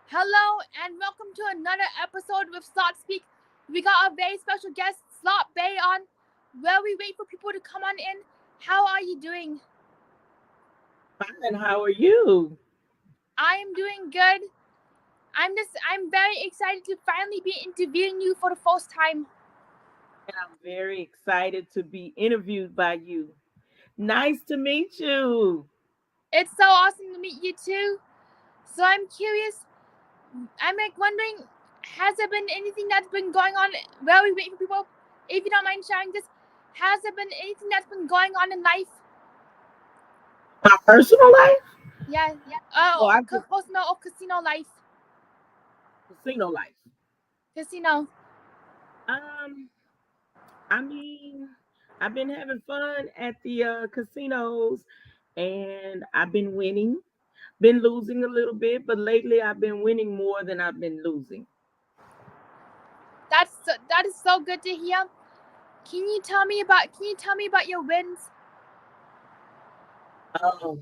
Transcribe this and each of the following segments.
Hello and welcome to another episode with SLOTBAE. We got a very special guest, SLOTBAE, on. While we wait for people to come on in, how are you doing? Fine. How are you? I am doing good. I'm very excited to finally be interviewing you for the first time. And I'm very excited to be interviewed by you. Nice to meet you. It's so awesome to meet you too. So I'm curious. I'm wondering, has there been anything that's been going on while we wait for people? If you don't mind sharing this, has there been anything that's been going on in life? My personal life? Yeah. Oh, I just Casino life. casino life. Casino. Um, I mean, I've been having fun at the casinos, and I've been winning. Been losing a little bit, but lately I've been winning more than I've been losing. That is so good to hear. Can you tell me about your wins? Um,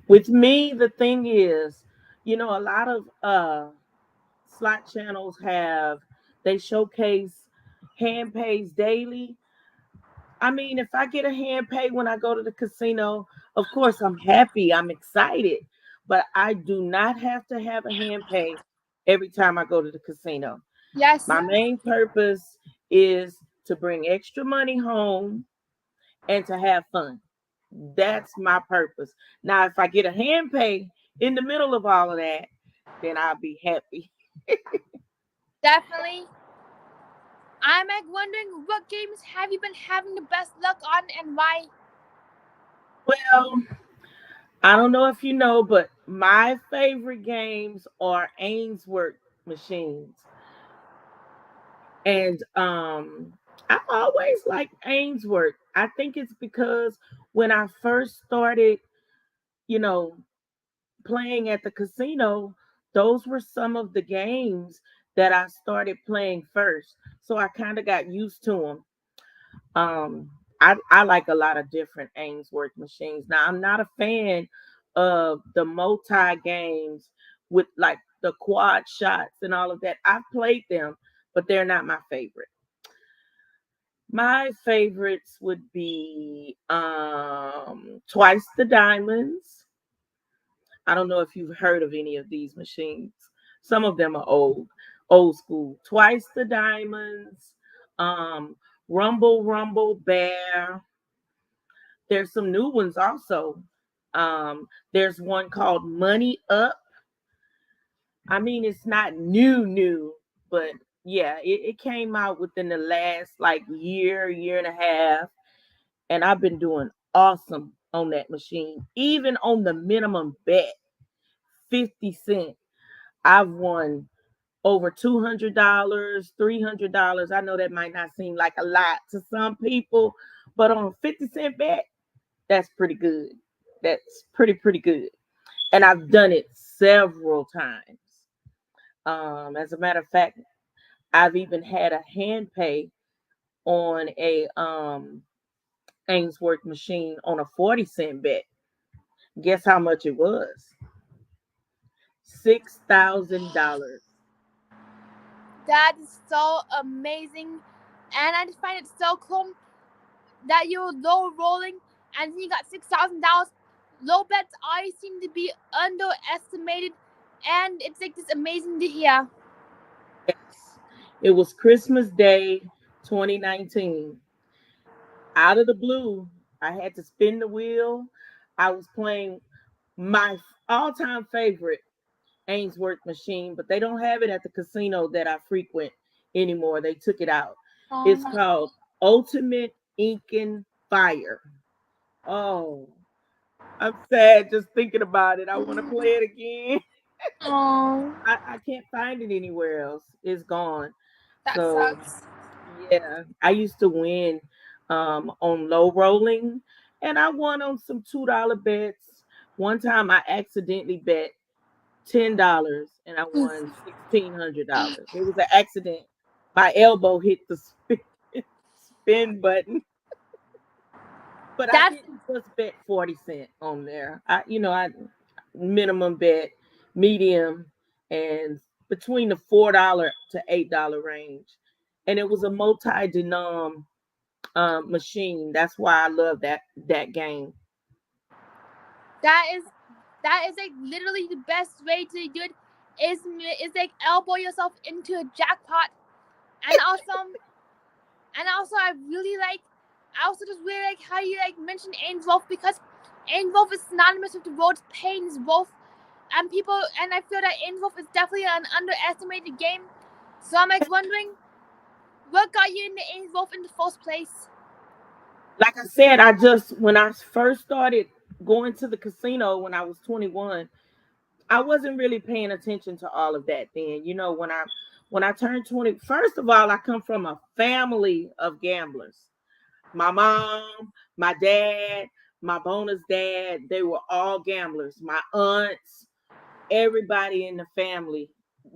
with me, the thing is, a lot of slot channels they showcase hand pays daily. I mean, if I get a hand pay when I go to the casino, of course I'm happy, I'm excited, but I do not have to have a hand pay every time I go to the casino. Yes. My main purpose is to bring extra money home and to have fun. That's my purpose. Now, if I get a hand pay in the middle of all of that, then I'll be happy. Definitely. I'm wondering what games have you been having the best luck on and why? Well, I don't know if you know, but my favorite games are Ainsworth machines. And I always like Ainsworth. I think it's because when I first started, you know, playing at the casino, those were some of the games that I started playing first. So I kind of got used to them. I like a lot of different Ainsworth machines. Now I'm not a fan of the multi games with like the quad shots and all of that. I've played them, but they're not my favorite. My favorites would be Twice the Diamonds. I don't know if you've heard of any of these machines. Some of them are old school. Twice the Diamonds, um, Rumble Rumble Bear. There's some new ones also. There's one called Money Up. I mean, it's not new, but yeah, it came out within the last like year and a half, and I've been doing awesome on that machine. Even on the minimum bet, 50 cent, I've won over $200, $300. I know that might not seem like a lot to some people, but on a 50 cent bet, that's pretty good. That's pretty good. And I've done it several times. As a matter of fact, I've even had a hand pay on a Ainsworth machine on a 40 cent bet. Guess how much it was? $6,000. That is so amazing, and I just find it so cool that you're low rolling and you got $6,000. Low bets always seem to be underestimated, and it's this amazing to hear. Yes. It was Christmas Day 2019. Out of the blue, I had to spin the wheel. I was playing my all-time favorite Ainsworth machine, but they don't have it at the casino that I frequent anymore. They took it out. It's Um, called Ultimate Inkin' Fire. Oh, I'm sad just thinking about it. I want to play it again. oh, I can't find it anywhere else. It's gone. that So sucks. yeah, I used to win on low rolling, and I won on some $2 bets. One time I accidentally bet $10 and I won $1,600. It was an accident. My elbow hit the spin button, but I That's didn't just bet 40 cent on there. I minimum bet, medium, and between the $4 to $8 range, and it was a multi-denom machine. That's why I love that game. That is like literally the best way to do it. Is like elbow yourself into a jackpot, and also I really like. I also just really like how you like mentioned Ains Wolf, because Ains Wolf is synonymous with the words Pains Wolf, and I feel that Ains Wolf is definitely an underestimated game. So I'm like wondering, what got you into Ains Wolf in the first place? Like I said, I just when I first started going to the casino when I was 21, I wasn't really paying attention to all of that then. When I turned 20, first of all, I come from a family of gamblers. My mom, my dad, my bonus dad, they were all gamblers. My aunts, everybody in the family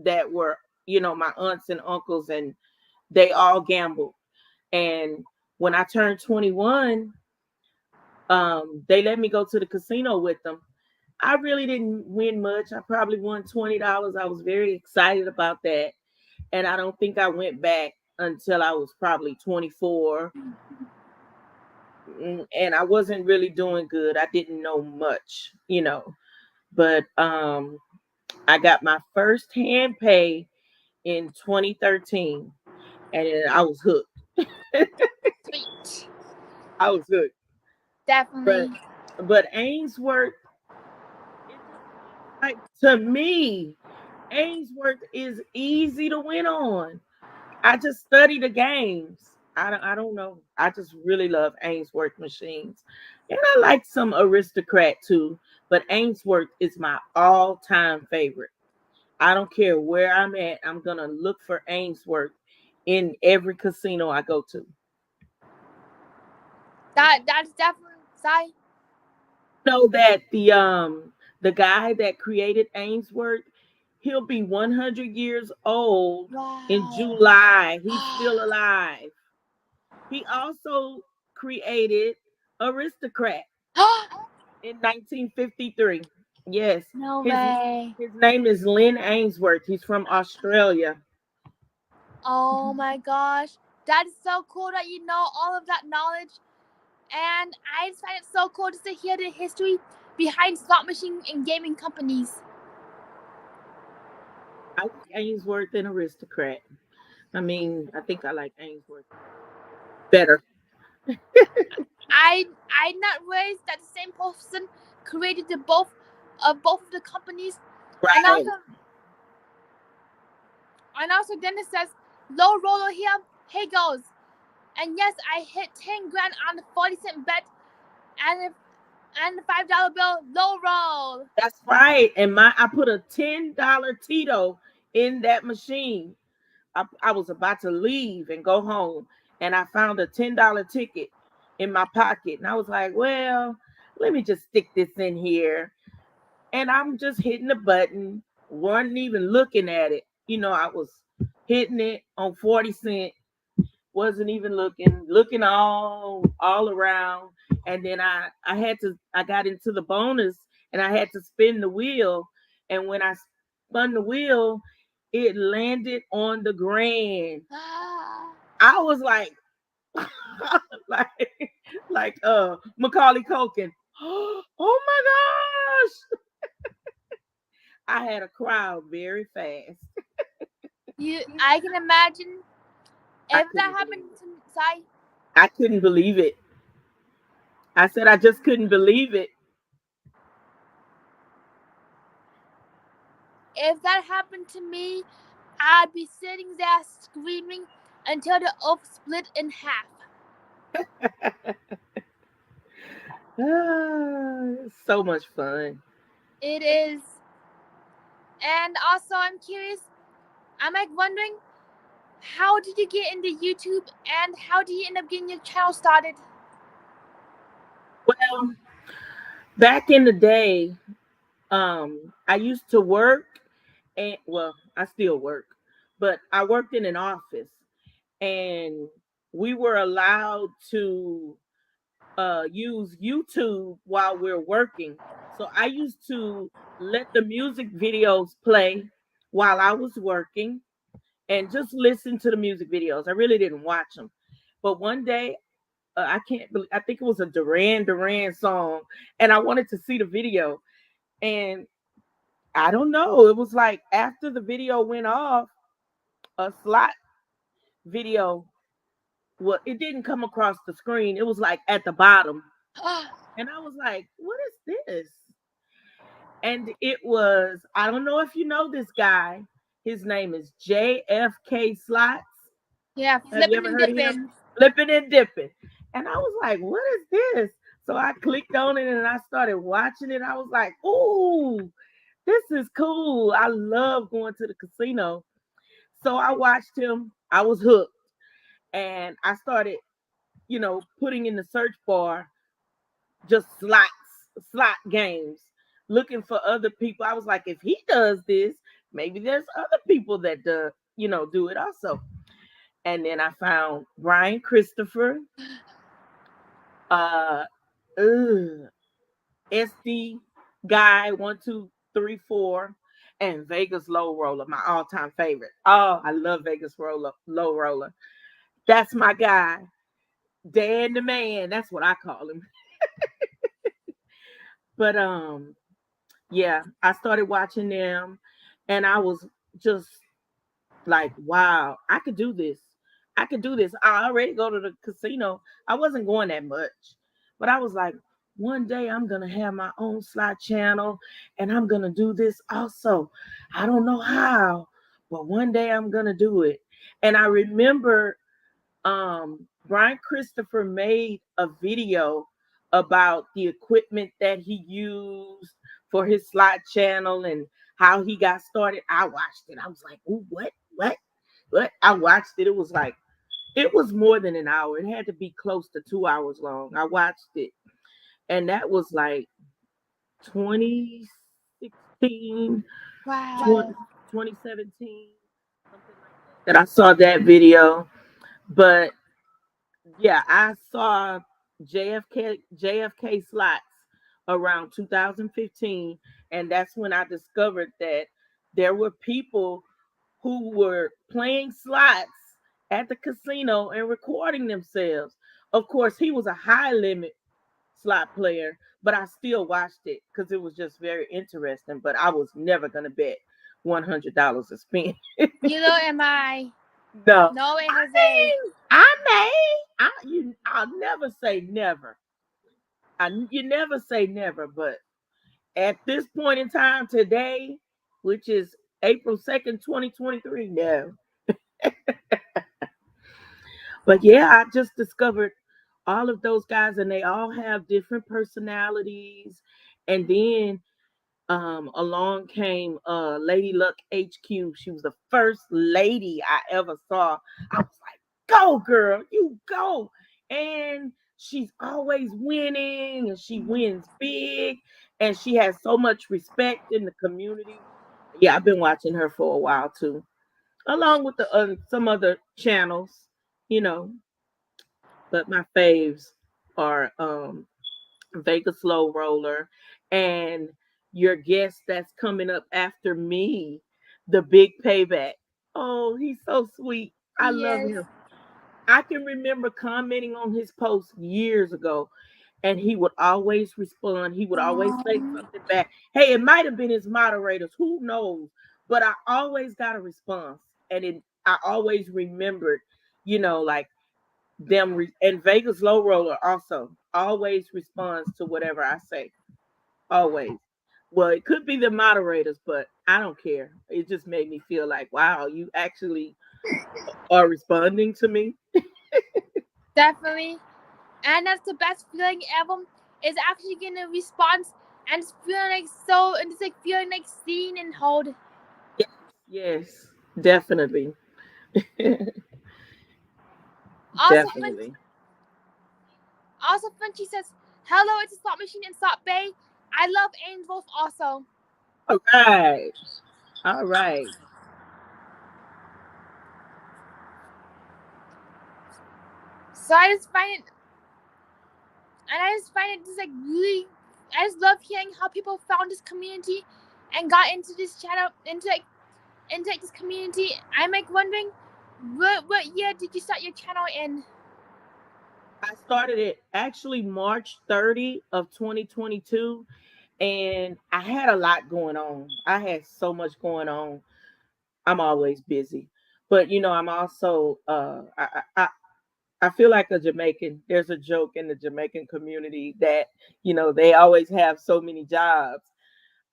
that were, my aunts and uncles, and they all gambled. And when I turned 21, they let me go to the casino with them. I really didn't win much. I probably won $20. I was very excited about that. And I don't think I went back until I was probably 24. And I wasn't really doing good. I didn't know much. But I got my first hand pay in 2013, and I was hooked. Sweet, I was hooked. But definitely. Ainsworth, it just seems like to me, Ainsworth is easy to win on. I just study the games. I don't know. I just really love Ainsworth machines. And I like some aristocrat too, but Ainsworth is my all-time favorite. I don't care where I'm at. I'm gonna look for Ainsworth in every casino I go to. That's definitely Sai. Know that the guy that created Ainsworth, he'll be 100 years old in Wow. July. He's still alive. He also created Aristocrat in 1953. Yes, No his way. his name is Lynn Ainsworth. He's from Australia. Oh my gosh. That is so cool that you know all of that knowledge. And I just find it so cool just to hear the history behind slot machine and gaming companies. I like Ainsworth and Aristocrat. I mean, I think I like Ainsworth better. I not realized that the same person created both of the companies. And Right. also Dennis says, low roller here, hey goes. And yes, I hit 10 grand on the 40-cent bet and the $5 bill, low roll. That's right. And I put a $10 Tito in that machine. I was about to leave and go home, and I found a $10 ticket in my pocket. And I was like, well, let me just stick this in here. And I'm just hitting the button, wasn't even looking at it. I was hitting it on 40 cent, wasn't even looking all around. And then I got into the bonus, and I had to spin the wheel. And when I spun the wheel, it landed on the grand. Ah. I was like, like, Macaulay Culkin. Oh my gosh! I had a crowd very fast. I can imagine I if that couldn't happened believe it. to Sai, I couldn't believe it. I said I just couldn't believe it. if that happened to me, I'd be sitting there screaming until the earth split in half. So much fun. It is. And also, I'm curious. I'm like wondering, how did you get into YouTube, and how did you end up getting your channel started? Well, back in the day, I used to work, and well, I still work, but I worked in an office, and we were allowed to use YouTube while we're working. So I used to let the music videos play while I was working and just listened to the music videos. I really didn't watch them. But one day, I can't believe, I think it was a Duran Duran song, and I wanted to see the video. And I don't know, it was like after the video went off, a slot video, well, it didn't come across the screen. It was like at the bottom. And I was like, what is this? And it was, I don't know if you know this guy. His name is JFK Slots. Yeah, Have you flipping ever and heard of him? dipping. Flipping and dipping. And I was like, what is this? So I clicked on it and I started watching it. I was like, ooh, this is cool. I love going to the casino. So I watched him. I was hooked. And I started, putting in the search bar just slot games, looking for other people. I was like, if he does this, maybe there's other people that do it also. And then I found Brian Christopher, uh, SD guy 1 2 3 4, and Vegas Low Roller, my all-time favorite. Oh, I love Low Roller. That's my guy, Dan the Man. That's what I call him. But yeah, I started watching them, and I was just like, wow, I could do this. I could do this. I already go to the casino. I wasn't going that much, but I was like, one day I'm going to have my own slot channel and I'm going to do this also. I don't know how, but one day I'm going to do it. And I remember Brian Christopher made a video about the equipment that he used for his slot channel and how he got started. I watched it. I was like, "Ooh, what?" I watched it. It was more than an hour. It had to be close to 2 hours long. I watched it, and that was like 2016, Wow. 2017, something like that. That I saw that video, but yeah, I saw JFK slots around 2015, and that's when I discovered that there were people who were playing slots at the casino and recording themselves. Of course, he was a high limit slot player, but I still watched it because it was just very interesting. But I was never gonna bet $100 a spin. Am I? No, No way, I Jose. mean, I may. I'll never say never. You never say never, but at this point in time today, which is April 2nd, 2023, no. But yeah, I just discovered all of those guys, and they all have different personalities. And then along came Lady Luck HQ. She was the first lady I ever saw. I was like, go girl, you go. And she's always winning, and she wins big, and she has so much respect in the community. Yeah, I've been watching her for a while too, along with the some other channels, you know. But my faves are Vegas Low Roller, and your guest that's coming up after me, the Big Payback. Oh, he's so sweet. I love Yes. him. I can remember commenting on his post years ago, and he would always respond. He would always say something back. Hey, it might have been his moderators, who knows? But I always got a response, and I always remembered, like and Vegas Low Roller also always responds to whatever I say. Always. Well, it could be the moderators, but I don't care. It just made me feel like, wow, you actually are responding to me. Definitely. And that's the best feeling ever, is actually getting a response and it's feeling like so, and it's like feeling like seen and hold. Yes, yes, definitely. Also, Definitely. Frenchie says, hello, it's a slot machine in SLOTBAE. I love Angels also. All right. All right. So I just find it just like really, I just love hearing how people found this community and got into this channel, into like into like this community. I'm like wondering, what year did you start your channel in? I started it actually March 30 of 2022, and I had a lot going on. I had so much going on. I'm always busy. But I'm also I feel like a Jamaican. There's a joke in the Jamaican community that, they always have so many jobs.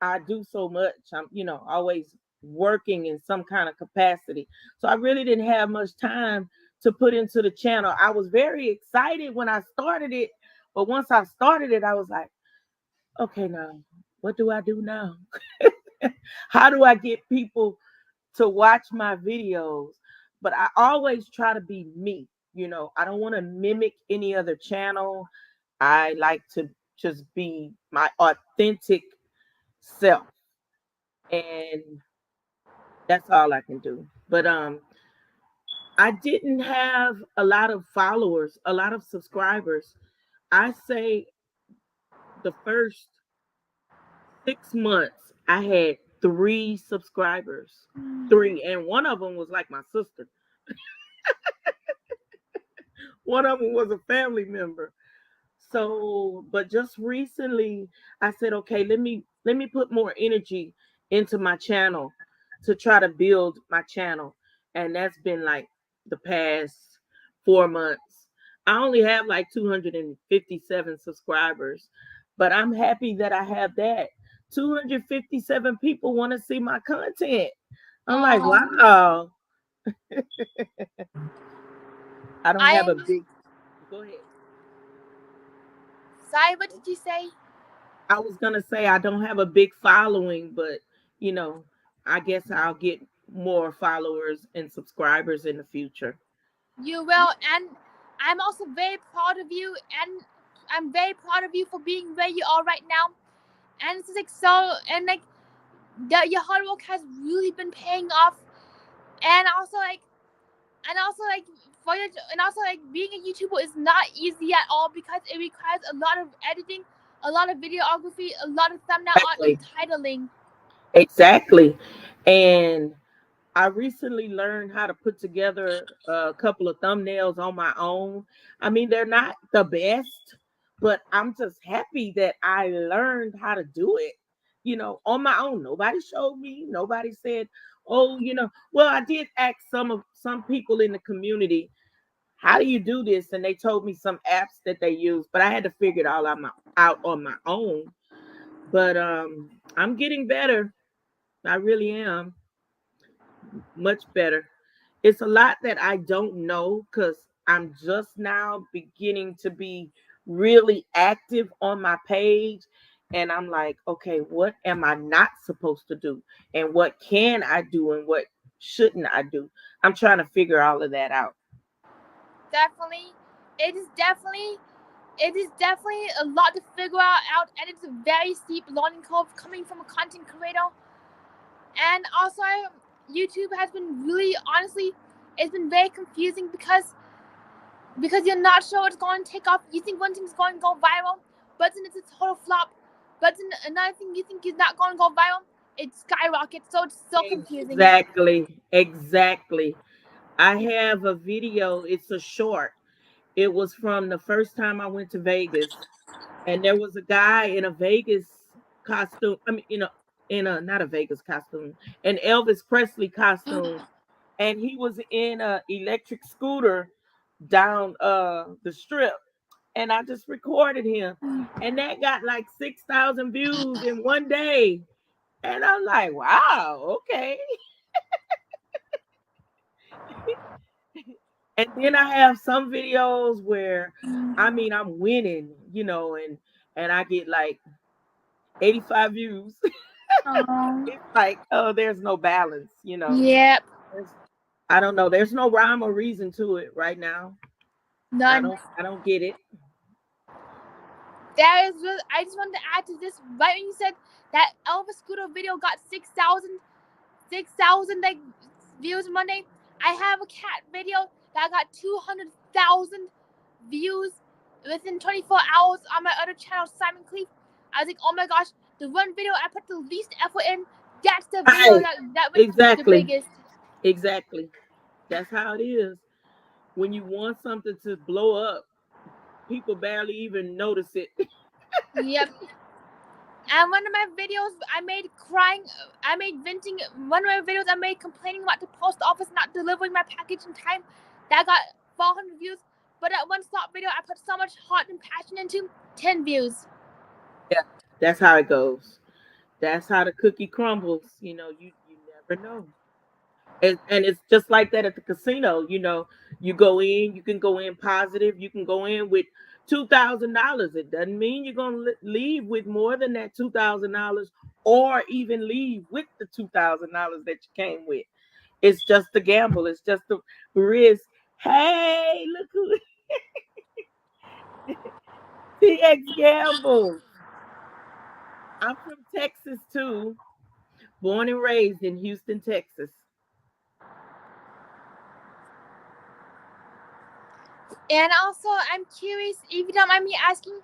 I do so much. I'm, always working in some kind of capacity. So I really didn't have much time to put into the channel. I was very excited when I started it, but once I started it, I was like, okay, now what do I do now? How do I get people to watch my videos? But I always try to be me. I don't want to mimic any other channel. I like to just be my authentic self. And that's all I can do. But I didn't have a lot of followers, a lot of subscribers. I say the first 6 months I had 3 subscribers. Three. And one of them was like my sister. One of them was a family member. So, but just recently I said, okay, let me put more energy into my channel to try to build my channel. And that's been like the past 4 months. I only have like 257 subscribers, but I'm happy that I have that. 257 people want to see my content. I'm like, wow. I don't have I a big, go ahead. sorry, what did you say? I was gonna say I don't have a big following, but you know, I guess I'll get more followers and subscribers in the future. You will, and I'm also very proud of you, and I'm very proud of you for being where you are right now. And it's just like so, and like your hard work has really been paying off, and also like, and also like for your, and also like being a YouTuber is not easy at all because it requires a lot of editing, a lot of videography, a lot of thumbnail art and Exactly. titling. Exactly. And I recently learned how to put together a couple of thumbnails on my own. I mean, they're not the best, but I'm just happy that I learned how to do it, on my own. Nobody showed me, nobody said, "Oh, well, I did ask some people in the community, how do you do this?" And they told me some apps that they use, but I had to figure it all out on my own. But I'm getting better. I really am much better. It's a lot that I don't know because I'm just now beginning to be really active on my page. And I'm like, okay, what am I not supposed to do? And what can I do? And what shouldn't I do? I'm trying to figure all of that out. Definitely, it is definitely it is definitely a lot to figure out, and it's a very steep learning curve coming from a content creator. And also, YouTube has been really, honestly, it's been very confusing because you're not sure it's going to take off. You think one thing's going to go viral, but then it's a total flop. But then another thing you think is not going to go viral, it skyrockets. So it's so confusing. Exactly. Exactly. I have a video, it's a short. It was from the first time I went to Vegas, and there was a guy in a Vegas costume. I mean, in a not a Vegas costume, an Elvis Presley costume, and he was in a electric scooter down the strip, and I just recorded him, and that got like 6,000 views in one day, and I'm like, wow, okay. And then I have some videos where, I mean, I'm winning, and I get like 85 views. Oh, It's like, oh, there's no balance. yep, There's, I don't know. There's no rhyme or reason to it right now. I none. don't I don't get it. There is really, I just wanted to add to this right when you said that Elvis Scooter video got 6,000 like views in one day. I have a cat video that got 200,000 views within 24 hours on my other channel, Simon Cleath. I was like, oh my gosh, the one video I put the least effort in That's the video Right. that went the Exactly. biggest. Exactly. That's how it is. When you want something to blow up, people barely even notice it. Yep. And one of my videos I made crying, I made venting. One of my videos I made complaining about the post office not delivering my package in time. That got 400 views. But that one stop video I put so much heart and passion into, 10 views. Yeah. That's how it goes. That's how the cookie crumbles. You never know. And it's just like that at the casino. You go in, you can go in positive, you can go in with $2,000. It doesn't mean you're gonna leave with more than that $2,000, or even leave with the $2,000 that you came with. It's just a gamble. It's just a risk. Hey, look who TX gambles. I'm from Texas too, born and raised in Houston, Texas. And also, I'm curious, if you don't mind me asking,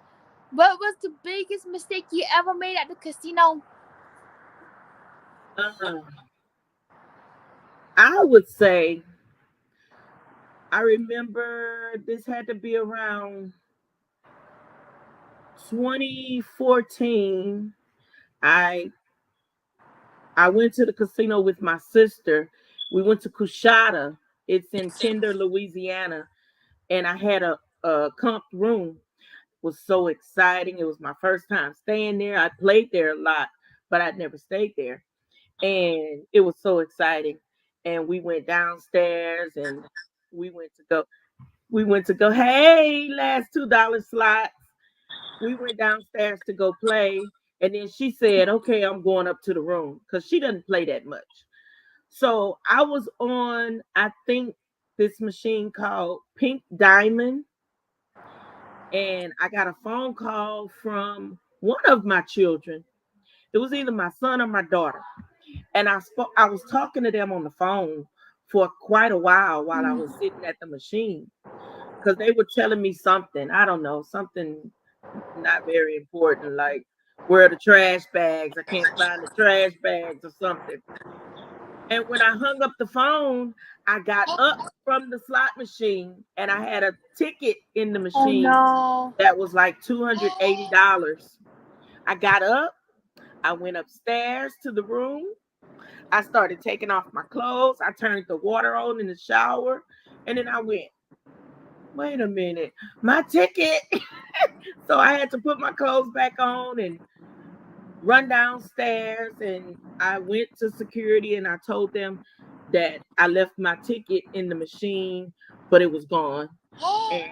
what was the biggest mistake you ever made at the casino? Uh, I would say I remember this had to be around 2014. I I went to the casino with my sister. We went to Cushata. It's in Kinder, Louisiana, and I had a comp room. It was so exciting. It was my first time staying there. I played there a lot, but I'd never stayed there. And it was so exciting. And we went downstairs and we went to go hey, last $2 slots. We went downstairs to go play. And then she said, okay, I'm going up to the room because she doesn't play that much. So I was on, I think, this machine called Pink Diamond. And I got a phone call from one of my children. It was either my son or my daughter. And I was talking to them on the phone for quite a while I was sitting at the machine, because they were telling me something. I don't know, something not very important, like where are the trash bags? I can't find the trash bags or something. And when I hung up the phone, I got up from the slot machine and I had a ticket in the Oh machine no. that was like $280. I got up, I went upstairs to the room. I started taking off my clothes. I turned the water on in the shower. And then I went, wait a minute, my ticket. So I had to put my clothes back on and run downstairs. And I went to security and I told them that I left my ticket in the machine, but it was gone. And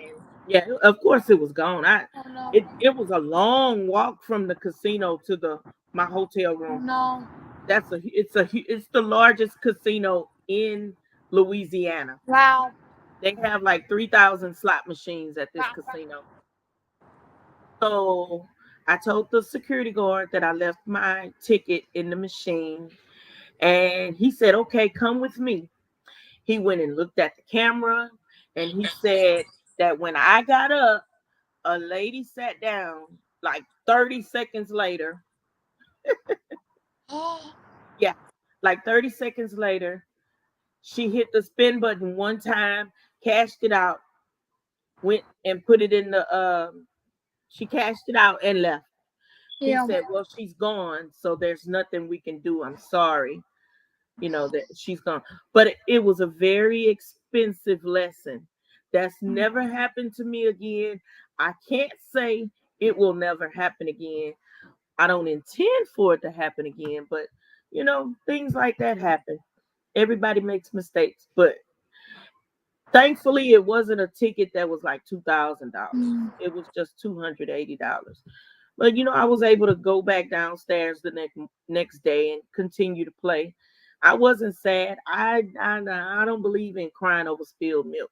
yeah, of course it was gone. Oh no. It was a long walk from the casino to the my hotel Oh room. no. It's the largest casino in Louisiana. Wow. They have like 3,000 slot machines at this Wow. casino. So I told the security guard that I left my ticket in the machine, and he said, "Okay, come with me." He went and looked at the camera, and he said that when I got up, a lady sat down like 30 seconds later. Oh. Yeah, like 30 seconds later, she hit the spin button one time, cashed it out, went and put it in the she cashed it out and left. He Yeah. said, "Well, she's gone, so there's nothing we can do. I'm sorry, that she's gone." But it was a very expensive lesson. That's never happened to me again. I can't say it will never happen again. I don't intend for it to happen again, but things like that happen. Everybody makes mistakes, but thankfully it wasn't a ticket that was like $2,000. Mm. It was just $280. But I was able to go back downstairs the next day and continue to play. I wasn't sad. I don't believe in crying over spilled milk.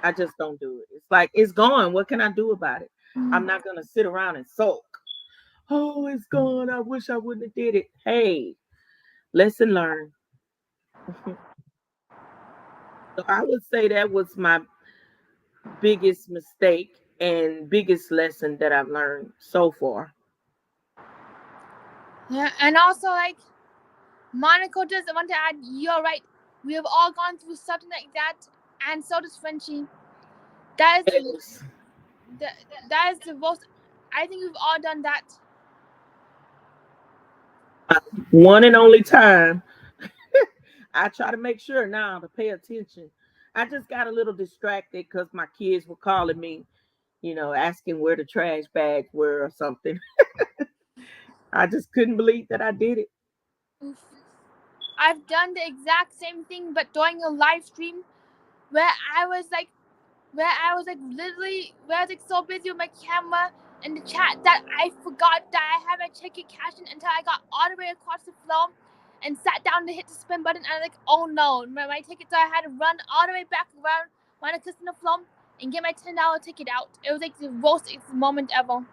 I just don't do it. It's like it's gone. What can I do about it? I'm Mm. not gonna sit around and sulk. Oh, it's gone. I wish I wouldn't have did it. Hey, lesson learned. So I would say that was my biggest mistake and biggest lesson that I've learned so far. Yeah. And also, like, Monaco doesn't want to add. You're right. We have all gone through something like that, and so does Frenchie. That is the Yes. that, that is the most. I think we've all done that. One and only time. I try to make sure now to pay attention. I just got a little distracted because my kids were calling me, asking where the trash bags were or something. I just couldn't believe that I did it. Oof. I've done the exact same thing, but during a live stream where I was like, where I was like so busy with my camera and the chat that I forgot that I had my ticket cashed in until I got all the way across the floor and sat down to hit the spin button. And I was like, oh no, my ticket! So I had to run all the way back around, find a kiss on the floor, and get my $10 ticket out. It was like the most moment ever.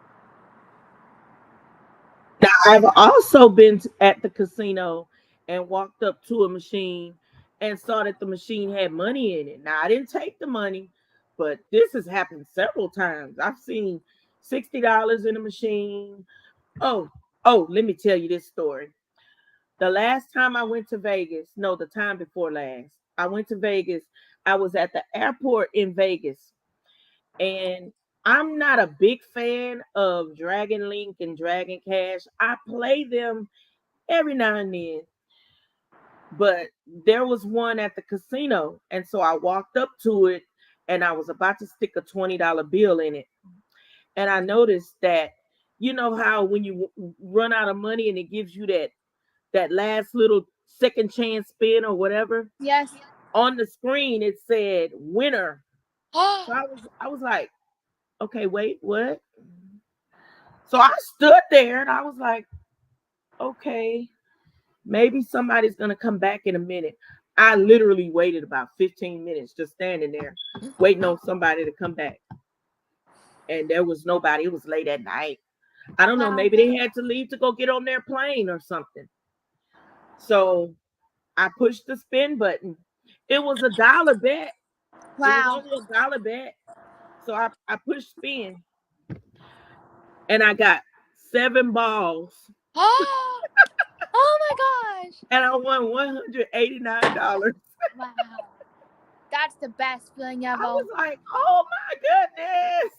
Now, I've also been at the casino and walked up to a machine and saw that the machine had money in it. Now, I didn't take the money, but this has happened several times. I've seen $60 in a machine. Oh, let me tell you this story. The last time I went to Vegas, no, the time before last, I went to Vegas. I was at the airport in Vegas, and I'm not a big fan of Dragon Link and Dragon Cash. I play them every now and then, but there was one at the casino, and so I walked up to it and I was about to stick a $20 bill in it. And I noticed that, you know how when you run out of money and it gives you that last little second chance spin or whatever, Yes. on the screen it said winner. So Oh I was like, okay, wait, what? So I stood there and I was like, okay, maybe somebody's gonna come back in a minute. I literally waited about 15 minutes just standing there, waiting on somebody to come back. And there was nobody. It was late at night. I don't know, wow, maybe they had to leave to go get on their plane or something. So I pushed the spin button. It was a dollar bet. It was wow. only a dollar bet. So I pushed spin and I got 7 balls Oh, oh my gosh. and I won $189. Wow. That's the best feeling I ever. was like, oh my goodness.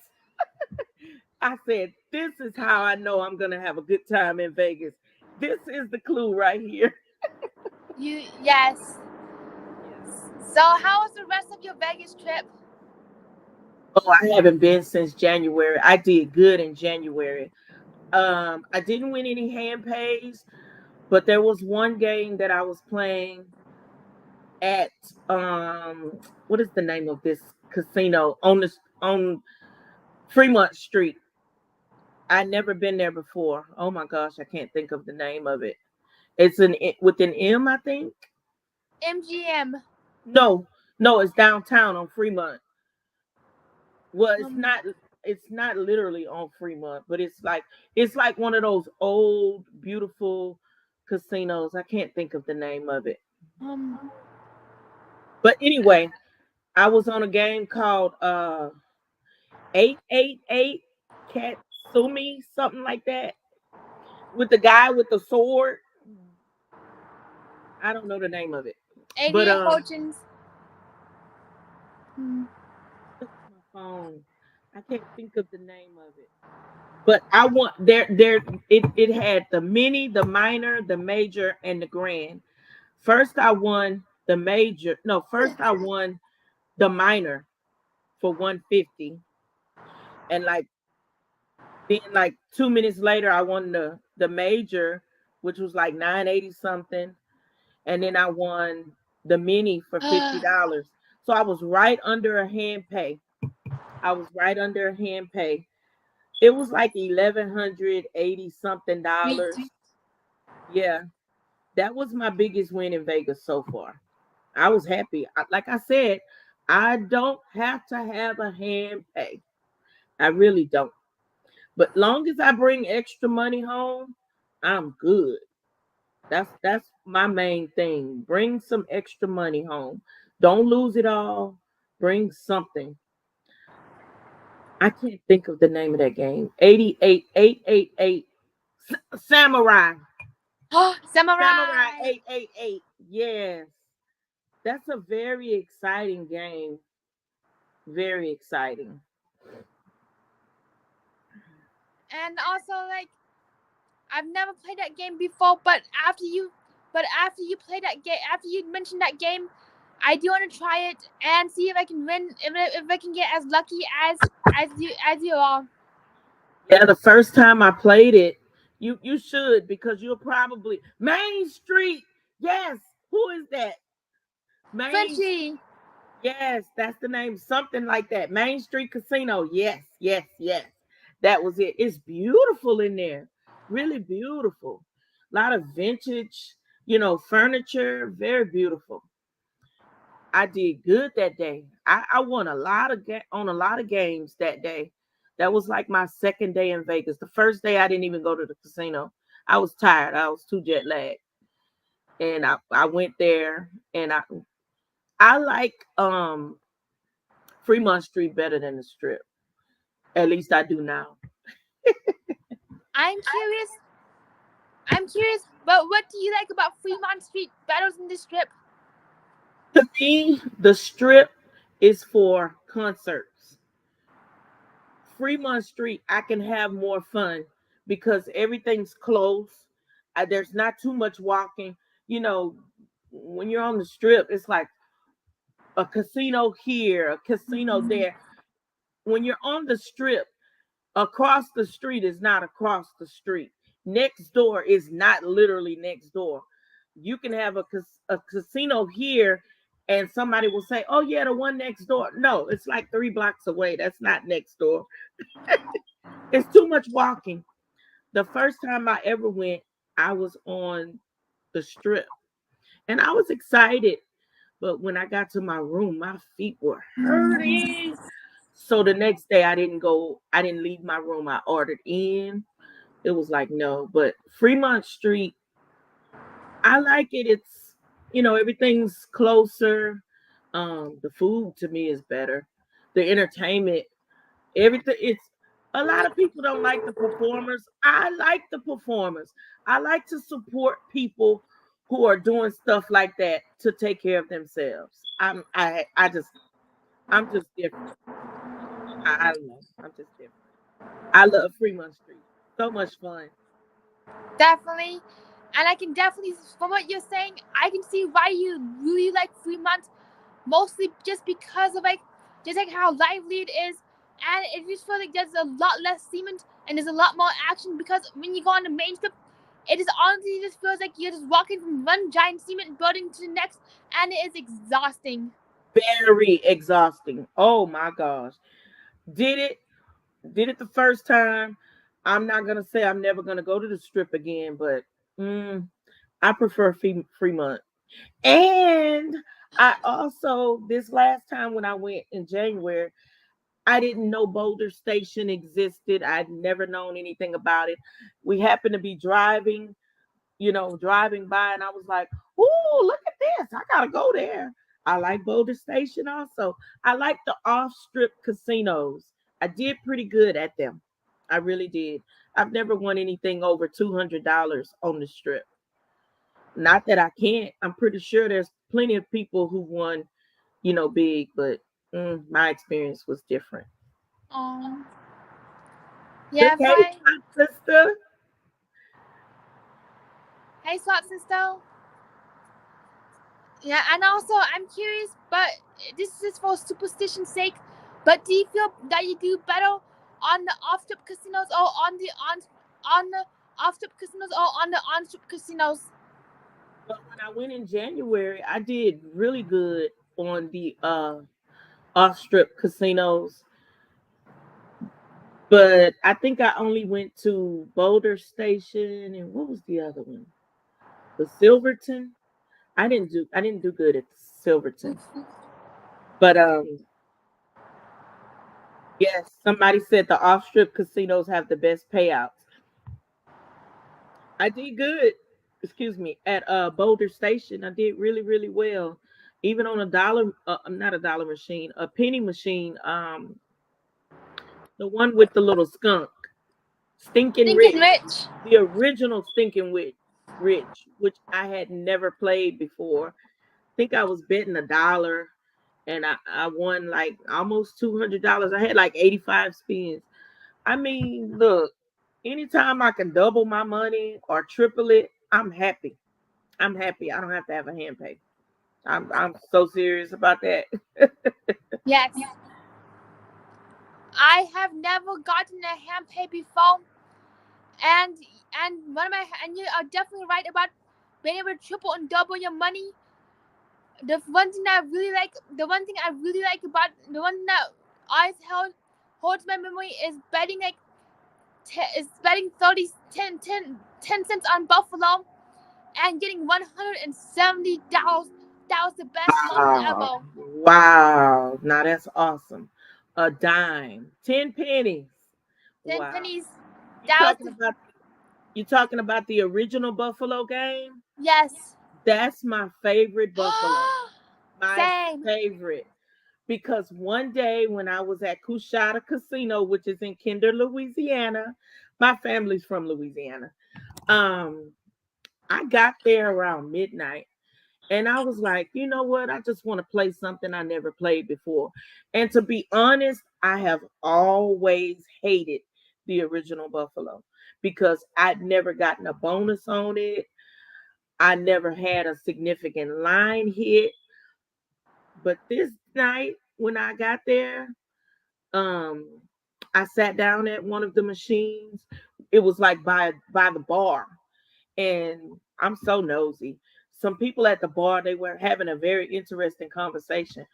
I said, this is how I know I'm going to have a good time in Vegas. This is the clue right here. Yes. Yes. So how was the rest of your Vegas trip? Oh, I haven't been since January. I did good in January. I didn't win any hand pays, but there was one game that I was playing at what is the name of this casino on Fremont Street. I never been there before. Oh my gosh, I can't think of the name of it. It's with an M, I think. MGM. No, no, it's downtown on Fremont. Well, it's Um, not. It's not literally on Fremont, but it's like one of those old, beautiful casinos. I can't think of the name of it. um, But anyway, I was on a game called 888 Katsumi, something like that, with the guy with the sword. I don't know the name of it, but 88 fortunes. Hmm. look at my phone. I can't think of the name of it. But I want it had the mini, the minor, the major, and the grand. First I won the major. No, first I won the minor for 150. And then like 2 minutes later I won the major, which was like 980 something. And then I won the mini for $50. So I was right under a hand pay. I was right under a hand pay. It was like 1180 something Sweet. dollars. Yeah, that was my biggest win in Vegas so far. I was happy. Like I said, I don't have to have a hand pay. I really don't. But long as I bring extra money home, I'm good. That's my main thing. Bring some extra money home. Don't lose it all. Bring something. I can't think of the name of that game. 88 888 Samurai. Samurai Samurai. 888. Yes. That's a very exciting game. Very exciting. And also, like, I've never played that game before, but after you play that game, after you mentioned that game, I do want to try it and see if I can win, if I can get as lucky as you are. Yeah, the first time I played it, you should, because you'll probably Main Street. Yes. Who is that? Main. Frenchie, Yes, that's the name. Something like that. Main Street Casino. Yes, yes, yes. That was it. It's beautiful in there. Really beautiful. A lot of vintage, furniture. Very beautiful. I did good that day. I won on a lot of games that day. That was like my second day in Vegas. The first day I didn't even go to the casino. I was tired. I was too jet lagged. And I went there, and I like Fremont Street better than the Strip. At least I do now. I'm curious. I'm curious, but what do you like about Fremont Street better than the Strip? To me, the Strip is for concerts. Fremont Street, I can have more fun because everything's close. There's not too much walking. You know, when you're on the Strip, it's like a casino here, a casino Mhm. there. When you're on the Strip, across the street is not across the street. Next door is not literally next door. You can have a casino here, and somebody will say, "Oh yeah, the one next door." No, it's like 3 blocks away. That's not next door. It's too much walking. The first time I ever went, I was on the Strip, and I was excited. But when I got to my room, my feet were hurting. So the next day, I didn't go. I didn't leave my room. I ordered in. It was like no. But Fremont Street, I like it. It's everything's closer. The food to me is better. The entertainment, everything. It's a lot of people don't like the performers. I like the performers. I like to support people who are doing stuff like that to take care of themselves. I'm just different. I don't know. I'm just different. I love Fremont Street. So much fun. Definitely, and I can definitely, from what you're saying, I can see why you really like Fremont. Mostly just because of just like how lively it is, and it just feels like there's a lot less cement and there's a lot more action. Because when you go on the main strip, it is honestly just feels like you're just walking from one giant cement building to the next, and it is exhausting. Very exhausting. Oh my gosh. Did it did it the first time. I'm not gonna say I'm never gonna go to the Strip again, but I prefer Fremont. And I also, this last time when I went in January, I didn't know Boulder Station existed. I'd never known anything about it. We happened to be driving by, and I was like, "Ooh, look at this! I gotta go there." I like Boulder Station also. I like the off-strip casinos. I did pretty good at them. I really did. I've never won anything over $200 on the strip. Not that I can't. I'm pretty sure there's plenty of people who won, big, but my experience was different. Um, Look, yeah, hey, bye. my sister. Hey, Swap Sister. Yeah, and also I'm curious, but this is for superstition's sake. But do you feel that you do better on the off-strip casinos or on the off-strip casinos or on the on-strip casinos? But when I went in January, I did really good on the off strip casinos. But I think I only went to Boulder Station, and what was the other one? The Silverton. I didn't do good at Silverton. But yes, somebody said the off strip casinos have the best payouts. I did good. Excuse me, at Boulder Station. I did really, really well. Even on a dollar, not a dollar machine, a penny machine. The one with the little skunk, Stinking Thinking Rich, rich. the original Stinking Rich. Rich, which I had never played before. I think I was betting $1 and I won like almost $200. I had like 85 spins. I mean, look, anytime I can double my money or triple it, I'm happy. I'm happy. I don't have to have a hand pay. I'm so serious about that. Yes. I have never gotten a hand pay before, and one of my and you are definitely right about being able to triple and double your money. The one thing that I really like, the one thing I really like about the one that always holds my memory is betting like is betting 30 10 cents on Buffalo and getting $170. That was the best moment Wow. ever. Wow. Now that's awesome. A dime. 10 pennies. 10 Wow. pennies. You That was talking about you talking about the original Buffalo game? yes. That's my favorite Buffalo. My Same. favorite. Because one day when I was at Cushata Casino, which is in Kinder, Louisiana, my family's from Louisiana. Um, I got there around midnight and I was like, you know what? I just want to play something I never played before. And to be honest, I have always hated the original Buffalo because I'd never gotten a bonus on it. I never had a significant line hit. But this night when I got there, um, I sat down at one of the machines. It was like by the bar, and I'm so nosy. Some people at the bar, they were having a very interesting conversation.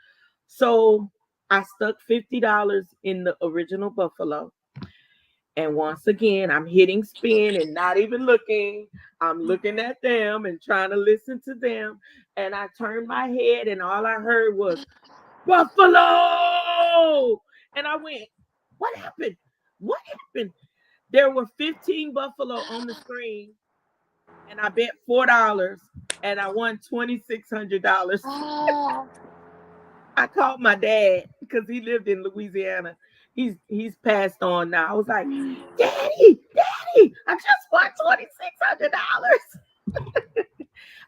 So I stuck $50 in the original Buffalo. And once again, I'm hitting spin and not even looking. I'm looking at them and trying to listen to them. And I turned my head, and all I heard was Buffalo. And I went, what happened? What happened? There were 15 Buffalo on the screen, and I bet $4 and I won $2,600. Oh. I called my dad because he lived in Louisiana. He's passed on now. I was like, Daddy, I just won $2,600.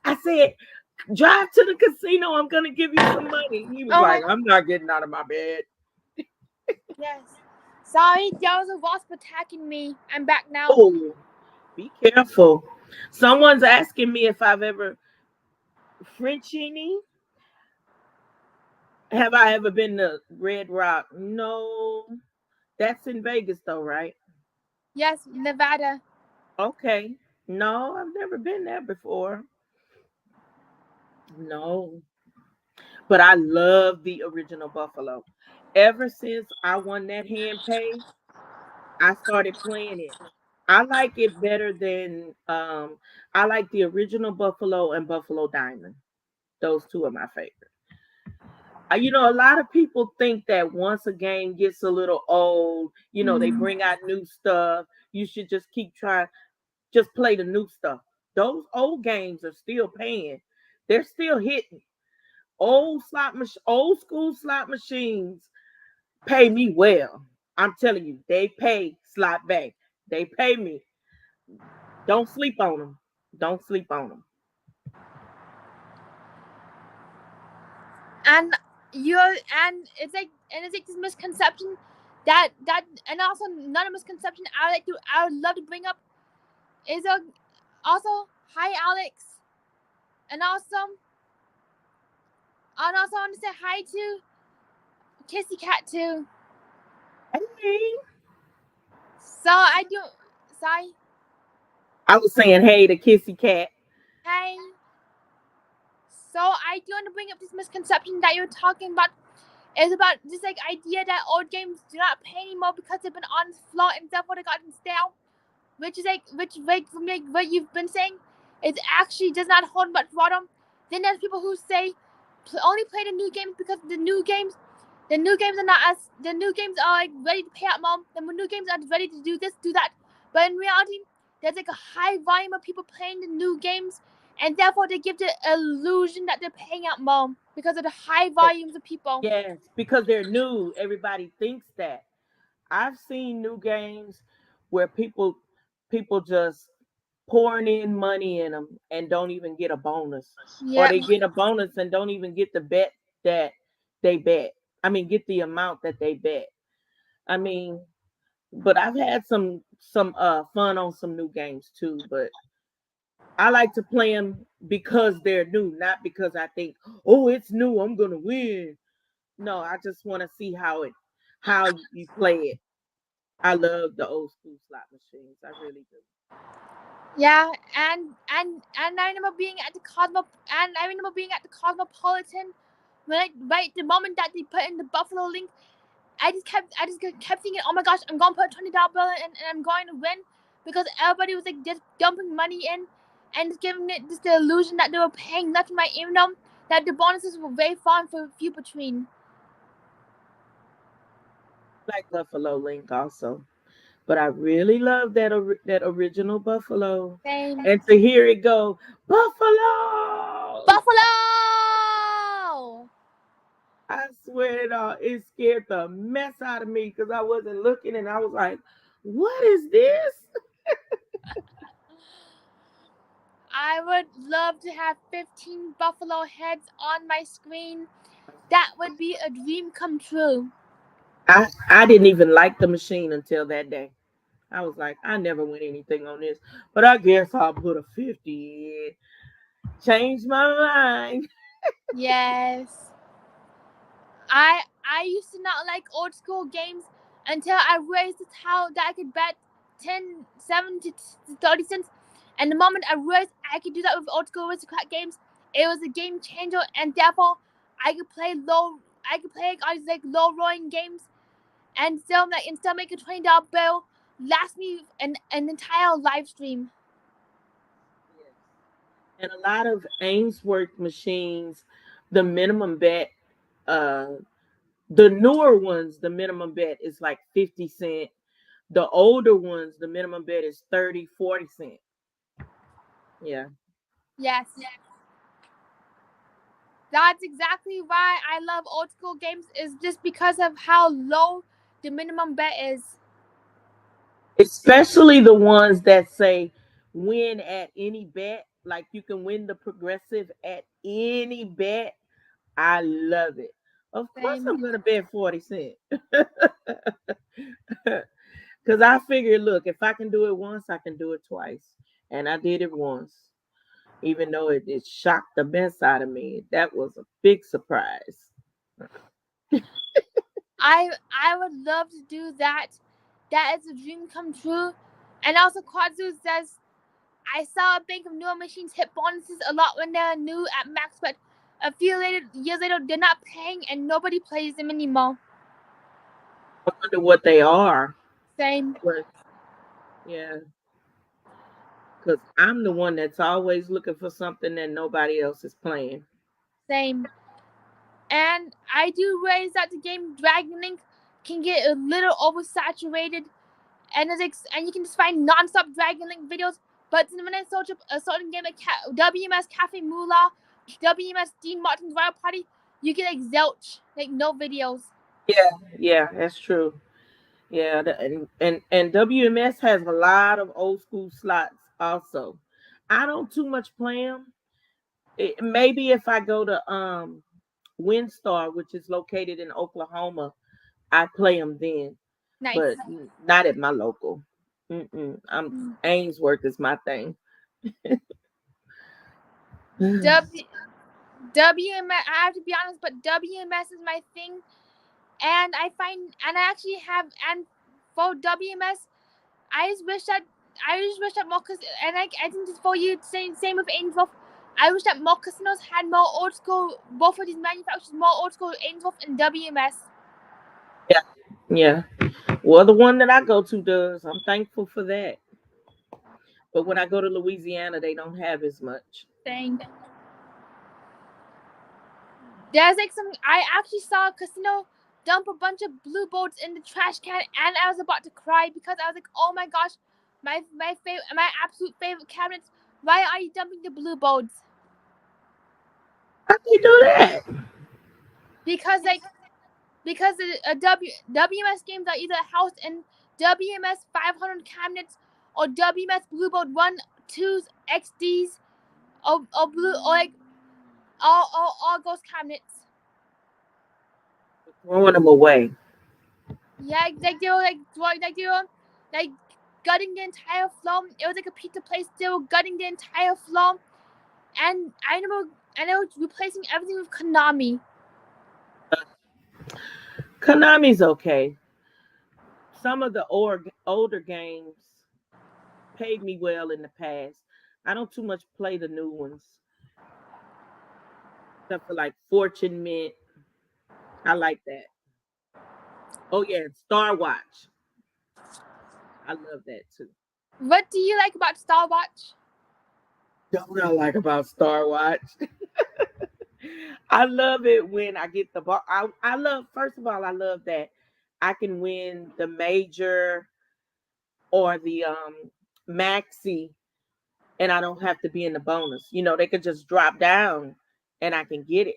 I said, drive to the casino. I'm gonna give you some money. He was Oh my. like, I'm not getting out of my bed. Yes. Sorry, there was a wasp attacking me. I'm back now. Oh, be careful. Someone's asking me if I've ever frenchieny. Have I ever been to Red Rock? No. That's in Vegas though, right? Yes, Nevada. Okay. No, I've never been there before. No. But I love the original Buffalo. Ever since I won that hand pay, I started playing it. I like it better than I like the original Buffalo and Buffalo Diamond. Those two are my favorite. A lot of people think that once a game gets a little old, they Mm. bring out new stuff. You should just keep trying, just play the new stuff. Those old games are still paying. They're still hitting. Old school slot machines pay me well. I'm telling you, they pay SLOTBAE. They pay me. Don't sleep on them. Don't sleep on them. And you're and it's like this misconception that and also another misconception I would love to bring up is also hi Alex and also I want to say hi to Kissy Cat too. Hey. So I do sorry. I was saying hey to Kissy Cat. Hey. So I do want to bring up this misconception that you're talking about is about this like idea that old games do not pay anymore because they've been on the floor and therefore they gotten stale. Which is like from like what you've been saying, it actually does not hold much water. Then there's people who say only play the new games because the new games are not as the new games are like ready to pay out more. The new games are ready to do this, do that. But in reality, there's like a high volume of people playing the new games, and therefore they give the illusion that they're paying out more because of the high volumes of people. Yes, because they're new. Everybody thinks that. I've seen new games where people just pouring in money in them and don't even get a bonus, or Yep. they get a bonus and don't even get the bet that they bet. I mean, get the amount that they bet. I mean, but I've had some fun on some new games too. But I like to play them because they're new, not because I think, oh, it's new, I'm gonna win. No, I just want to see how you play it. I love the old school slot machines. I really do. Yeah, and I remember being at the Cosmopolitan when right the moment that they put in the Buffalo link, I just kept thinking, oh my gosh, I'm gonna put a $20 bill in and I'm going to win, because everybody was like just dumping money in and just giving it just the illusion that they were paying nothing, right? Even though that the bonuses were very far and few between. Like Buffalo Link also. But I really love that original Buffalo, Same. and to hear it go Buffalo. Buffalo. I swear it scared the mess out of me because I wasn't looking, and I was like, "What is this?" I would love to have 15 buffalo heads on my screen. That would be a dream come true. I didn't even like the machine until that day. I was like, I never win anything on this, but I guess I'll put a 50 in. Change my mind. Yes. I used to not like old school games until I realized how that I could bet 10, 7 to 30 cents. And the moment I realized I could do that with old school aristocrat games, it was a game changer, and therefore I could play like low rolling games and still make a $20 bill last me an entire live stream. Yes. And a lot of Ainsworth machines, the minimum bet, uh, the newer ones, the minimum bet is like 50 cent. The older ones, the minimum bet is 30, 40 cent. Yeah. Yes. That's exactly why I love old school games, is just because of how low the minimum bet is. Especially the ones that say win at any bet, like you can win the progressive at any bet. I love it. Of course, Same. I'm going to bet 40 cent. Because I figured, look, if I can do it once, I can do it twice. And I did it once, even though it shocked the mess out of me. That was a big surprise. I would love to do that. That is a dream come true. And also Quadzu says I saw a bank of newer machines hit bonuses a lot when they're new at max, but a few years later they're not paying and nobody plays them anymore. I wonder what they are. Same. But yeah, because I'm the one that's always looking for something that nobody else is playing. Same. And I do realize that the game Dragon Link can get a little oversaturated, and you can just find non-stop Dragon Link videos. But when I search up a certain game like WMS Cafe Moolah, WMS Dean Martin's Riot Party, you get like zilch, like no videos. Yeah, yeah, that's true. Yeah, and WMS has a lot of old school slots also. I don't too much play them. Maybe if I go to Windstar, which is located in Oklahoma, I play them then, Nice. but not at my local. I'm Mm. Ainsworth is my thing. W WMS. I have to be honest, but WMS is my thing, and I actually have, and for WMS, I just wish that more and I think it's for you same with Ainsworth. I wish that more casinos had more old school, both of these manufacturers, more old school Ainsworth and WMS. Yeah, yeah. Well, the one that I go to does. I'm thankful for that. But when I go to Louisiana, they don't have as much. Thing. There's like some. I actually saw a casino dump a bunch of blue boats in the trash can, and I was about to cry because I was like, "Oh my gosh, my absolute favorite cabinets. Why are you dumping the blue boats?" How do you do that? Because like because WMS games are either housed in WMS 500 cabinets or WMS Blue Boat 1, twos, XDs, or blue, or like all ghost cabinets. Throwing them away. Yeah, like they were like gutting the entire floor. It was like a pizza place. They were gutting the entire floor, and I was replacing everything with Konami. Konami's okay. Some of the older games paid me well in the past. I don't too much play the new ones. Stuff for like Fortune Mint. I like that. Oh yeah, Star Watch. I love that too. What do you like about Star Watch? Don't I like about Star Watch? I love it when I get the ball. I love, first of all, I love that I can win the major or the maxi, and I don't have to be in the bonus. They could just drop down and I can get it.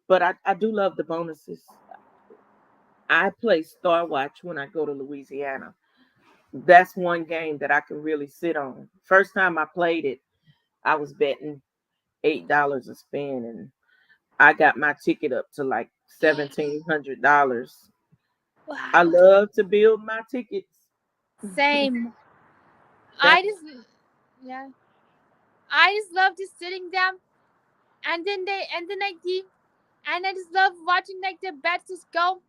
But I do love the bonuses. I play Star Watch when I go to Louisiana. That's one game that I can really sit on. First time I played it, I was betting $8 a spin, and I got my ticket up to like $1,700. I Wow. love to build my tickets. Same. That I just yeah. I just love just sitting there, and then like the and I just love watching like the bets just go.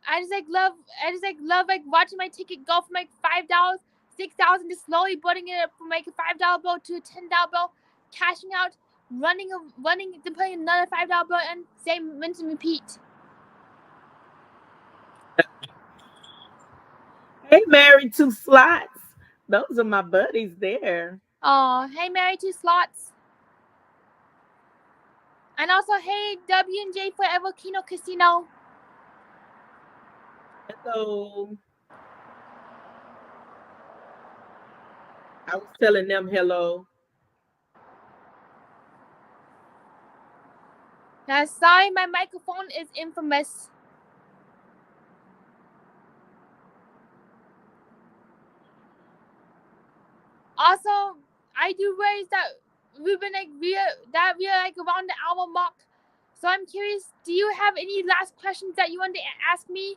I just like love like watching my ticket go from like $5, 6,000, just slowly putting it up from like a $5 bill to a $10 bill, cashing out, running, then putting another $5 bill in, same rinse and repeat. Hey, married to slots. Those are my buddies there. Oh, hey Mary two slots. And also hey W&J Forever Kino Casino. Hello. I was telling them hello. Now sorry my microphone is infamous. Also, I do realize that we've been like we are like around the hour mark. So I'm curious, do you have any last questions that you want to ask me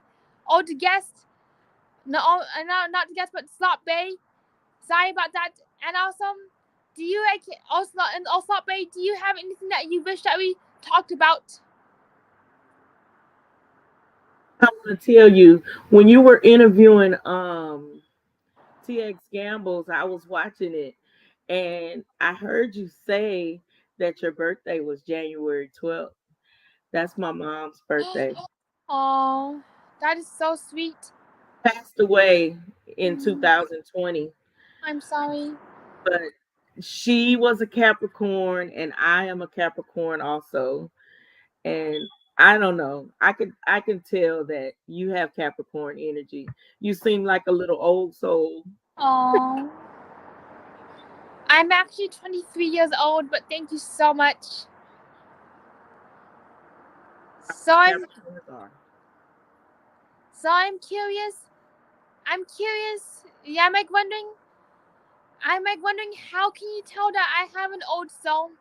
or the guest? No, not the guest, but SLOTBAE. Sorry about that. And also, do you like also SLOTBAE? Do you have anything that you wish that we talked about? I want to tell you, when you were interviewing TX Gambles, I was watching it, and I heard you say that your birthday was January 12th. That's my mom's birthday. Oh, that is so sweet. Passed away in Mm, 2020, I'm sorry. but she was a Capricorn and I am a Capricorn also. And I don't know. I can tell that you have Capricorn energy. You seem like a little old soul. Oh, I'm actually 23 years old, but thank you so much. So I'm Capricorns are. so I'm curious. I'm curious. Yeah, I'm like wondering how can you tell that I have an old soul?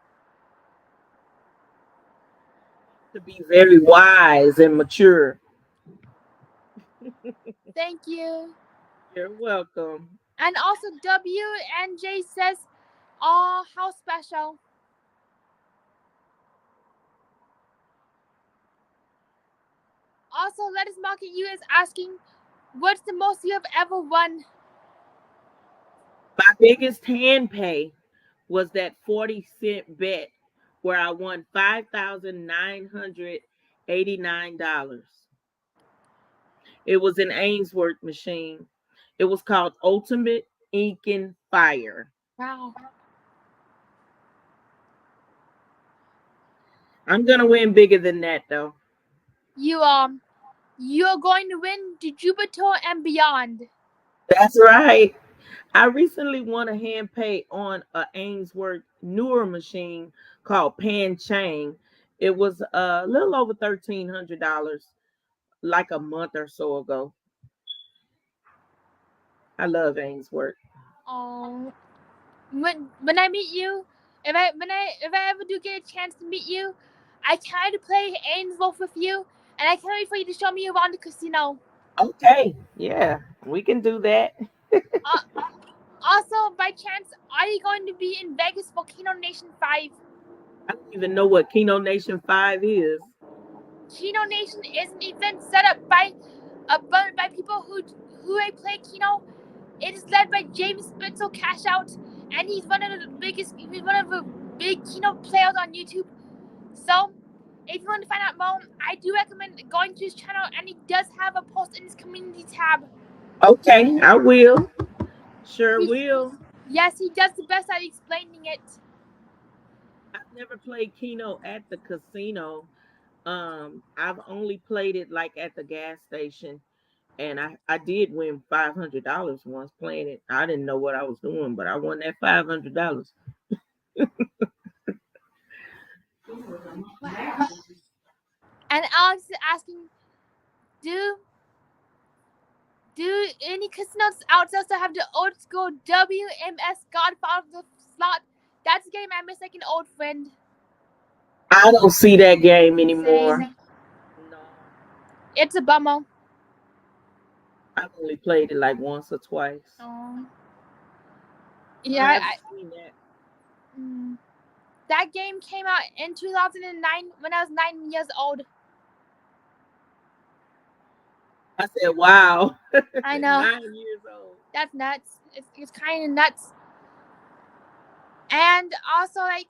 To be very wise and mature. Thank you. You're welcome. And also W and J says, "Oh, how special." Also, let us market you as asking, "What's the most you have ever won?" My biggest hand pay was that 40-cent bet where I won $5,989. It was an Ainsworth machine. It was called Ultimate Inking Fire. Wow. I'm gonna win bigger than that though. You you're going to win the Jupiter and beyond. That's right. I recently won a hand pay on a Ainsworth newer machine called Pan Chain. It was a little over $1,300 like a month or so ago. I love Ainsworth. Oh, when I meet you, if I ever do get a chance to meet you, I try to play Ains Wolf with you, and I can't wait for you to show me around the casino. Okay, yeah, we can do that. Uh, Also, by chance, are you going to be in Vegas for Kino Nation 5? I don't even know what Keno Nation 5 is. Kino Nation is an event set up by people who play Kino. It is led by James Spitzel Cash Out, and he's one of the big Kino players on YouTube. So, if you want to find out more, I do recommend going to his channel, and he does have a post in his community tab. Okay, I will. Sure He, will. yes, he does the best at explaining it. I've never played Keno at the casino. I've only played it like at the gas station, and I did win $500 once playing it. I didn't know what I was doing, but I won that $500. And Alex is asking, do do any casinos out there still have the old school WMS Godfather slot? That's a game I miss like an old friend. I don't see that game anymore. Same. No, It's a bummer. I've only played it like once or twice. Oh. I Yeah, haven't seen that. that game came out in 2009 when I was 9 years old. I said, "Wow, I know. 9 years old." That's nuts. It's kind of nuts. And also, like,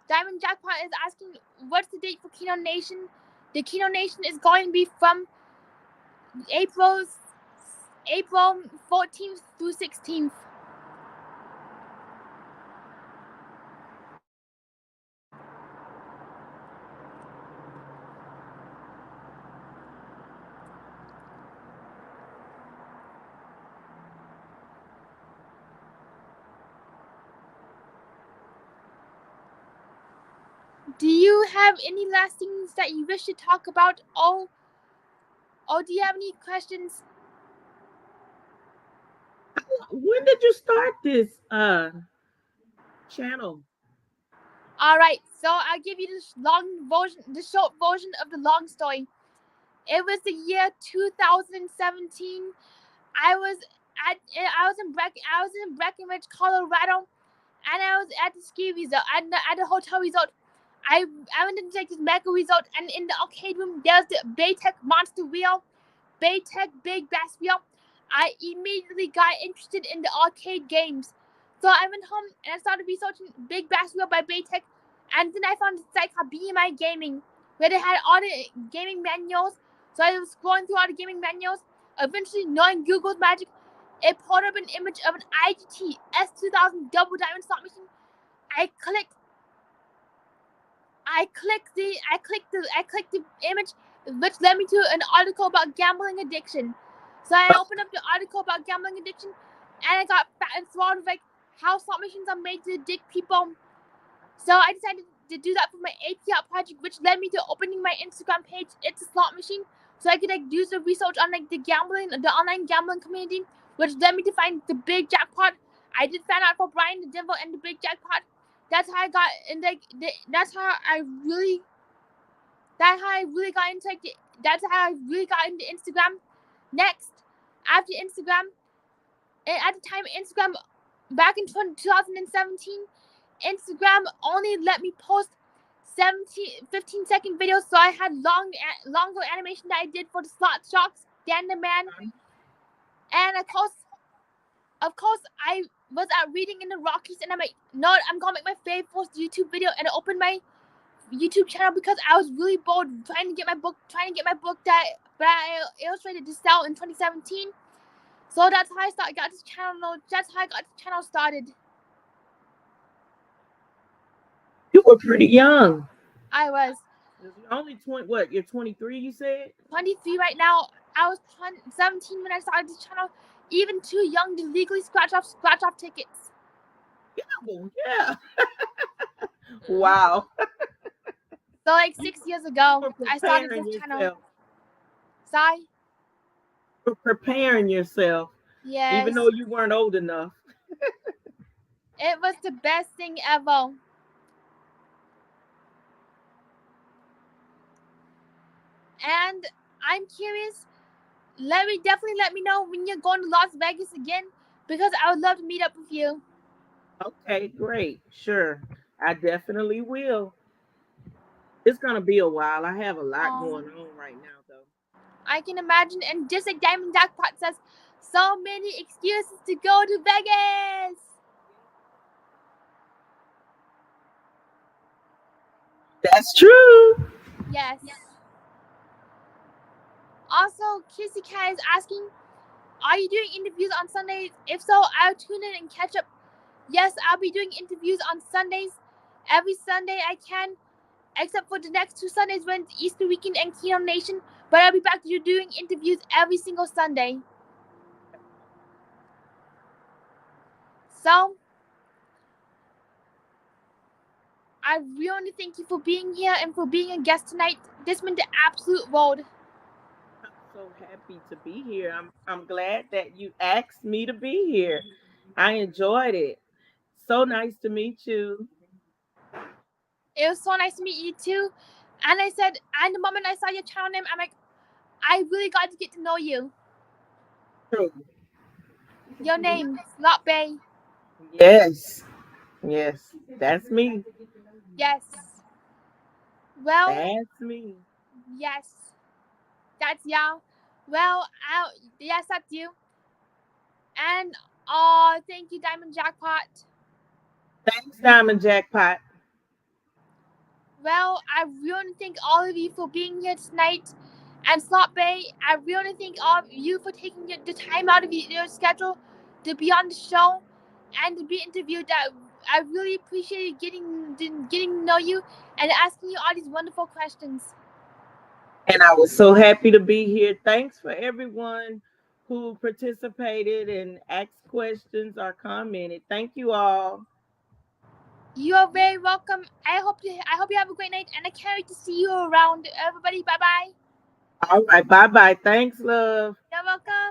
Diamond Jackpot is asking, what's the date for Kino Nation? The Kino Nation is going to be from April 14th through 16th. Do you have any last things that you wish to talk about? Or do you have any questions? When did you start this channel? All right, so I'll give you the short version of the long story. It was the year 2017. I was I was in Breckenridge, Colorado, and I was at the ski resort at the hotel resort. I went to take this mega resort, and in the arcade room there's the Baytech Monster Wheel, Baytech Big Bass Wheel. I immediately got interested in the arcade games, so I went home and I started researching Big Bass Wheel by Baytech, and then I found a site called BMI Gaming, where they had all the gaming manuals. So I was scrolling through all the gaming manuals. Eventually, knowing Google's magic, it pulled up an image of an IGT S2000 double diamond slot machine. I clicked I clicked the image, which led me to an article about gambling addiction. So I opened up the article about gambling addiction, and I got enthralled with like how slot machines are made to addict people. So I decided to do that for my APR project, which led me to opening my Instagram page. It's a slot machine, so I could like do some research on like the online gambling community, which led me to find the big jackpot. I did find out for Brian the Devil and the big jackpot. That's how I got in like that's how I really got into Instagram. Next, after Instagram, at the time Instagram back in 2017, Instagram only let me post 15-second videos, so I had longer animation that I did for the slot sharks, Dan the Man, and of course I was out reading in the Rockies, and I'm like, no, I'm gonna make my very first YouTube video, and I opened my YouTube channel because I was really bored trying to get my book that I illustrated to sell in 2017. So that's how I got this channel. That's how I got the channel started. You were pretty young. I was Only 20. What? You're 23. You said 23 right now. I was 17 when I started this channel. Even too young to legally scratch off tickets. yeah. Wow. So like 6 years ago, I started Preparing this channel. yourself. Sorry. For preparing yourself, Yes. even though you weren't old enough. It was the best thing ever. And I'm curious, definitely let me know when you're going to Las Vegas again because I would love to meet up with you. Okay, great. Sure. I definitely will. It's gonna be a while. I have a lot Um, going on right now though. I can imagine, and just like Diamond Jackpot says, so many excuses to go to Vegas. That's true. Yes. Also, Kissy Cat is asking, are you doing interviews on Sundays? If so, I'll tune in and catch up. Yes, I'll be doing interviews on Sundays. Every Sunday I can, except for the next 2 Sundays when it's Easter weekend and Kino Nation. But I'll be back to doing interviews every single Sunday. So, I really thank you for being here and for being a guest tonight. This meant the absolute world. I'm so happy to be here. I'm glad that you asked me to be here. I enjoyed it. So nice to meet you. It was so nice to meet you too. And I said, and the moment I saw your channel name, I'm like, I really got to get to know you. True. Your name, SLOTBAE. Yes. Yes. That's me. Yes. Well, That's me. yes. That's y'all. Well, yes, that's you. And thank you, Diamond Jackpot. Thanks, Diamond Jackpot. Well, I really thank all of you for being here tonight. And SLOTBAE, I really thank all of you for taking the time out of your schedule to be on the show and to be interviewed. I really appreciate getting to know you and asking you all these wonderful questions. And I was so happy to be here. Thanks for everyone who participated and asked questions or commented. Thank you all. You are very welcome. I hope you have a great night, and I can't wait to see you around. Everybody, bye bye. All right. Bye bye. Thanks, love. You're welcome.